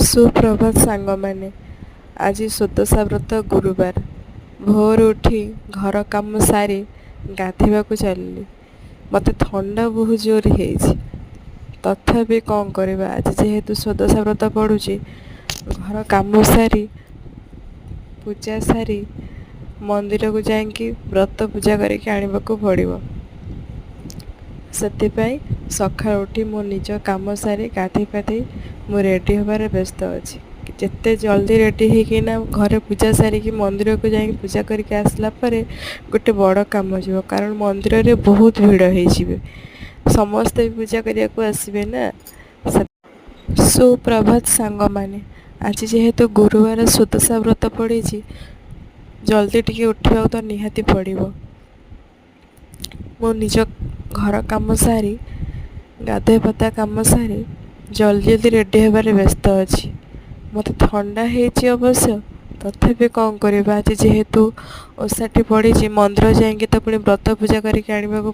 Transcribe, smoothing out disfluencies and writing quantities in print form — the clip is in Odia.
ସୁପ୍ରଭାତ ସାଙ୍ଗମାନେ। ଆଜି ସୁଦଶା ବ୍ରତ ଗୁରୁବାର। ଭୋର ଉଠି ଘର କାମ ସାରି ଗାଧୋଇବାକୁ ଚାଲିଲି। ମୋତେ ଥଣ୍ଡା ବହୁତ ଜୋର ହେଇଛି, ତଥାପି କ'ଣ କରିବା, ଆଜି ଯେହେତୁ ସୁଦଶା ବ୍ରତ ପଡ଼ୁଛି, ଘର କାମ ସାରି ପୂଜା ସାରି ମନ୍ଦିରକୁ ଯାଇକି ବ୍ରତ ପୂଜା କରିକି ଆଣିବାକୁ ପଡ଼ିବ। ସେଥିପାଇଁ ସକାଳୁ ଉଠି ମୋ ନିଜ କାମ ସାରି ଗାଧୋଇ ପାଧୋଇ ମୁଁ ରେଡ଼ି ହେବାରେ ବ୍ୟସ୍ତ ଅଛି। ଯେତେ ଜଲ୍ଦି ରେଡ଼ି ହେଇକିନା ଘରେ ପୂଜା ସାରିକି ମନ୍ଦିରକୁ ଯାଇକି ପୂଜା କରିକି ଆସିଲା ପରେ ଗୋଟେ ବଡ଼ କାମ ଯିବ, କାରଣ ମନ୍ଦିରରେ ବହୁତ ଭିଡ଼ ହେଇଯିବେ, ସମସ୍ତେ ବି ପୂଜା କରିବାକୁ ଆସିବେ ନା। ସୁପ୍ରଭାତ ସାଙ୍ଗମାନେ। ଆଜି ଯେହେତୁ ଗୁରୁବାର ସୁଦଶା ବ୍ରତ ପଡ଼ିଛି, ଜଲ୍ଦି ଟିକେ ଉଠିବାକୁ ତ ନିହାତି ପଡ଼ିବ। ମୁଁ ନିଜ ଘର କାମ ସାରି ଗାଧୋଇ ପାଧୁଆ କାମ ସାରି ଜଲ୍ଦି ରେଡ଼ି ହେବାରେ ବ୍ୟସ୍ତ ଅଛି। ମୋତେ ଥଣ୍ଡା ହେଇଛି ଅବଶ୍ୟ, ତଥାପି କ'ଣ କରିବା, ଆଜି ଯେହେତୁ ଓଷାଟି ପଡ଼ିଛି, ମନ୍ଦିର ଯାଇକି ତ ପୁଣି ବ୍ରତ ପୂଜା କରିକି ଆଣିବାକୁ